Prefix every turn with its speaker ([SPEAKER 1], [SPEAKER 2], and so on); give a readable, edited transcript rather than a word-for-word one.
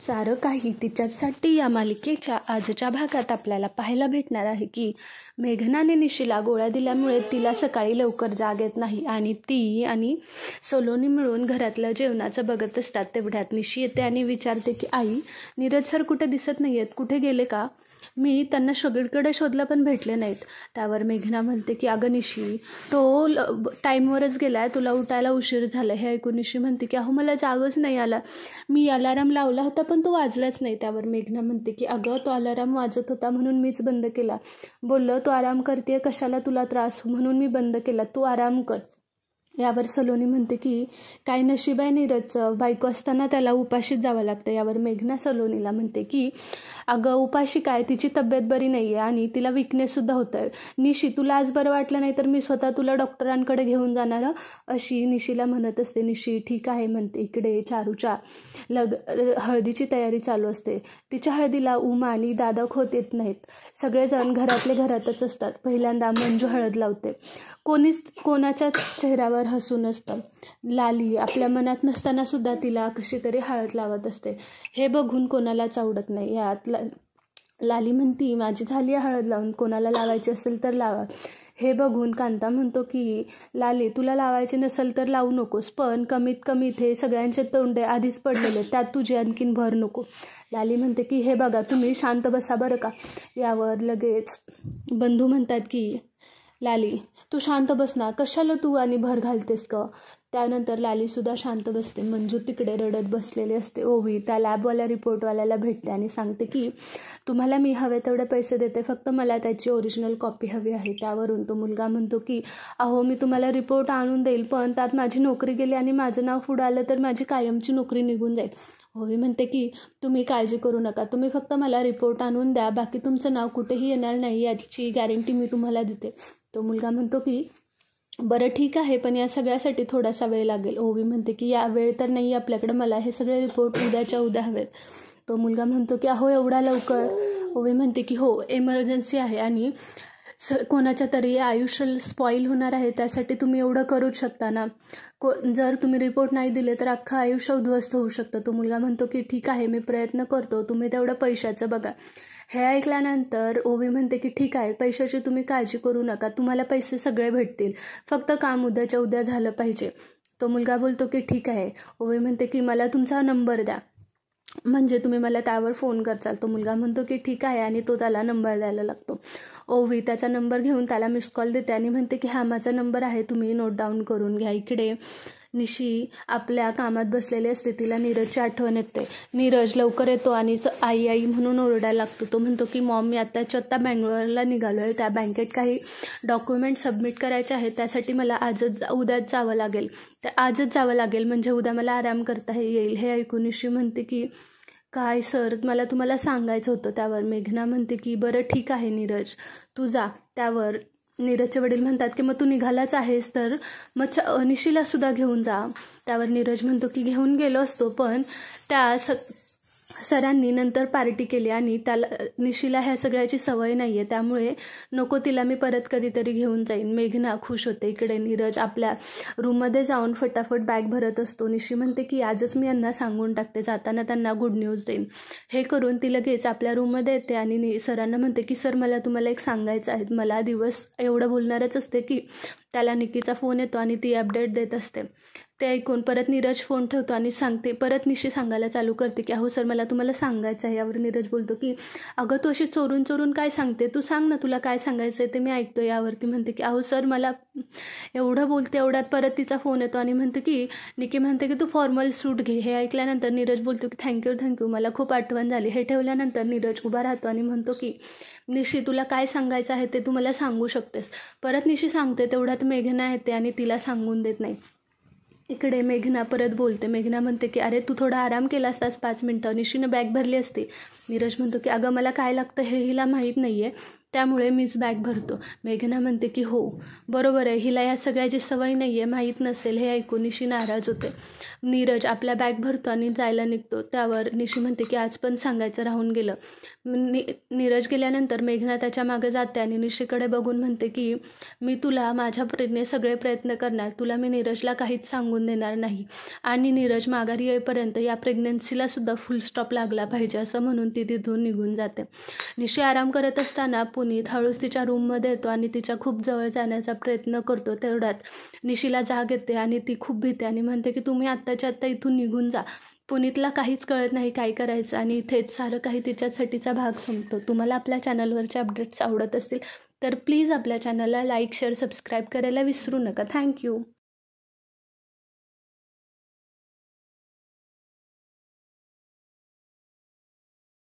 [SPEAKER 1] सारं काही तिच्यासाठी या मालिकेच्या आजच्या भागात आपल्याला पाहायला भेटणार आहे की मेघनाने निशीला गोळ्या दिल्यामुळे तिला सकाळी लवकर जाग येत नाही आणि ती आणि सलोनी मिळून घरातलं जेवणाचं बघत असतात. तेवढ्यात निशी येते आणि विचारते की आई, नीरज सर कुठे दिसत नाही आहेत, कुठे गेले का? मी त्यांना सगळीकडे शोधलं पण भेटले नाहीत. त्यावर मेघना म्हणते की अगं निशी, तो टाईमवरच गेला आहे, तुला उठायला उशीर झाला. हे ऐकून निशी म्हणते की अहो मला जागच नाही आला, मी अलाराम लावला होता पण तो वाजलाच नाही. त्यावर मेघना म्हणते की अगं तो अलाराम वाजत होता म्हणून मीच बंद केला. बोललं तू आराम करते, कशाला तुला त्रास, म्हणून मी बंद केला, तू आराम कर. यावर सलोनी म्हणते की काय नशीब आहे नीरजचं, बायको असताना त्याला उपाशीच जावं लागतं. यावर मेघना सलोनीला म्हणते की अगं उपाशी काय, तिची तब्येत बरी नाही आहे आणि तिला विकनेससुद्धा होतं आहे. निशी तुला आज बरं वाटलं नाही तर मी स्वतः तुला डॉक्टरांकडे घेऊन जाणार अशी निशीला म्हणत असते. निशी ठीक आहे म्हणते. इकडे चारूच्या हळदीची तयारी चालू असते. तिच्या हळदीला उमा आणि दादा खोत येत नाहीत. सगळेजण घरातले घरातच असतात. पहिल्यांदा मंजू हळद लावते. कोणाच्या चेहऱ्यावर हसू नसतं. लाली आपल्या मनात नसताना सुद्धा तिला कशी तरी हळद लावत असते. हे बघून कोणालाच आवडत नाही. यात लाली म्हणती माझी झाली हळद लावून, कोणाला लावायची असेल तर लावा. हे बघून कांता म्हणतो की लाली तुला लावायचे नसेल तर लावू नकोस, पण कमीत कमी इथे सगळ्यांचे तोंडे आधीच पडलेले, त्यात तुझी आणखीन भर नको. लाली म्हणते की हे बघा तुम्ही शांत बसा बरं का. यावर लगेच बंधू म्हणतात की लाली तू शांत बस ना, कशाला तू आणि भर घालतेस का. त्यानंतर लालीसुद्धा शांत बसते. मंजू तिकडे रडत बसलेली असते. ओवी त्या लॅबवाल्या रिपोर्टवाल्याला भेटते आणि सांगते की तुम्हाला मी हवे तेवढे पैसे देते, फक्त मला त्याची ओरिजिनल कॉपी हवी आहे. त्यावरून तो मुलगा म्हणतो की अहो मी तुम्हाला रिपोर्ट आणून देईल, पण त्यात माझी नोकरी गेली आणि माझं नाव पुढं आलं तर माझी कायमची नोकरी निघून जाईल. ओवी म्हणते की तुम्ही काळजी करू नका, तुम्ही फक्त मला रिपोर्ट आणून द्या, बाकी तुमचं नाव कुठेही येणार नाही याची गॅरंटी मी तुम्हाला देते. तो मुलगा म्हणतो की बरं ठीक आहे, पण या सगळ्यासाठी थोडासा वेळ लागेल. ओवी म्हणते की या वेळ तर नाही आपल्याकडे, मला हे सगळे रिपोर्ट उद्याच्या उद्या हवेत. तो मुलगा म्हणतो की अहो एवढा लवकर. ओवी म्हणते की हो एमर्जन्सी आहे आणि कोणाच्या तरी आयुष्य स्पॉईल होणार आहे, त्यासाठी तुम्ही एवढं करूच शकता ना. जर तुम्ही रिपोर्ट नाही दिले तर अख्खं आयुष्य उद्ध्वस्त होऊ शकतं. तो मुलगा म्हणतो की ठीक आहे मी प्रयत्न करतो, तुम्ही तेवढं पैशाचं बघा. हे ऐकल्यानंतर ओवी म्हणते की ठीक आहे, पैशाची तुम्ही काळजी करू नका, तुम्हाला पैसे सगळे भेटतील, फक्त काम उद्याच्या उद्या झालं पाहिजे. तो मुलगा बोलतो की ठीक आहे. ओवी म्हणते की मला तुमचा नंबर द्या, म्हणजे तुम्ही मला त्यावर फोन करचाल. तो मुलगा म्हणतो की ठीक आहे आणि तो त्याला नंबर द्यायला लागतो. ओवी त्याचा नंबर घेऊन त्याला मिस कॉल देते आणि म्हणते की हा माझा नंबर आहे, तुम्ही नोट डाऊन करून घ्या. इकडे निशी आपल्या कामात बसलेली असते. तिला नीरजची आठवण येते. नीरज लवकर येतो आणि आई आई म्हणून ओरडायला लागतो. तो म्हणतो की मॉम मी आत्ता बँगलोरला निघालो आहे, त्या बँकेत काही डॉक्युमेंट सबमिट करायचे आहेत, त्यासाठी मला उद्याच जावं लागेल. तर आजच जावं लागेल म्हणजे उद्या मला आराम करता येईल. हे ऐकून निशी म्हणते की काय सर मला तुम्हाला सांगायचं होतं. त्यावर मेघना म्हणते की बरं ठीक आहे नीरज तू जा. त्यावर नीरजचे वडील म्हणतात की मग तू निघालाच आहेस तर मग निशीला सुद्धा घेऊन जा. त्यावर नीरज म्हणतो की घेऊन गेलो असतो, पण त्या सरांनी नंतर पार्टी केली आणि त्याला निशीला ह्या सगळ्याची सवय नाही आहे, त्यामुळे नको, तिला मी परत कधीतरी घेऊन जाईन. मेघना खुश होते. इकडे नीरज आपल्या रूममध्ये जाऊन फटाफट बॅग भरत असतो. निशी म्हणते की आजच मी यांना सांगून टाकते, जाताना त्यांना गुड न्यूज देईन. हे करून ती लगेच आपल्या रूममध्ये येते आणि सरांना म्हणते की सर मला तुम्हाला एक सांगायचं आहे. मला दिवस एवढं बोलणारच असते की त्याला निकीचा फोन येतो आणि ती अपडेट देत असते. ते ऐकून परत नीरज फोन ठेवतो आणि सांगते, परत निशी सांगायला चालू करते की अहो सर मला तुम्हाला सांगायचं आहे. यावर नीरज बोलतो की अगं तू अशी चोरून चोरून काय सांगते, तू सांग ना तुला काय सांगायचं आहे ते मी ऐकतो. यावरती म्हणते की अहो सर मला एवढं बोलते, एवढ्यात परत तिचा फोन येतो आणि म्हणते की निकी म्हणते की तू फॉर्मल सूट घे. हे ऐकल्यानंतर नीरज बोलतो की थँक्यू मला खूप आठवण झाली. हे ठेवल्यानंतर नीरज उभा राहतो आणि म्हणतो की निशी तुला काय सांगायचं आहे ते तू मला सांगू शकतेस. परत निशी सांगते, तेवढ्यात मेघना येते आणि तिला सांगून देत नाही. इकडे मेघना परत बोलते. मेघना म्हणते की अरे तू थोडा आराम केला असतास 5 मिनटं, निशीनं बॅग भरली असती. नीरज म्हणतो की अगं मला काय लागतं हे हिला माहीत नाही आहे, त्यामुळे मीच बॅग भरतो. मेघना म्हणते की हो बरोबर आहे, हिला या सगळ्याची सवय नाही आहे, माहीत नसेल. हे ऐकून निशी नाराज होते. नीरज आपल्या बॅग भरतो आणि जायला निघतो. त्यावर निशी म्हणते की आज पण सांगायचं राहून गेलं. नीरज गेल्यानंतर मेघना त्याच्या मागे जाते आणि निशीकडे बघून म्हणते की मी तुला माझ्या परीने सगळे प्रयत्न करणार, तुला मी नीरजला काहीच सांगून देणार नाही आणि नीरज माघारी येईपर्यंत या प्रेग्नन्सीला सुद्धा फुल स्टॉप लागला पाहिजे, असं म्हणून ती तिथून निघून जाते. निशी आराम करत असताना पुनीत हळूच तिच्या रूममध्ये येतो आणि तिच्या खूप जवळ जाण्याचा प्रयत्न करतो. तेवढ्यात निशीला जाग येते आणि ती खूप भीते आणि म्हणते की तुम्ही आत्ताच्या आत्ता इथून निघून जा. पुनीतला काहीच कळत नाही काय करायचं आणि इथेच सारं काही तिच्यासाठीचा भाग संपतो. तुम्हाला आपल्या चॅनलवरचे अपडेट्स आवडत असतील तर प्लीज आपल्या चॅनलला लाईक शेअर सबस्क्राईब करायला विसरू नका. थँक्यू.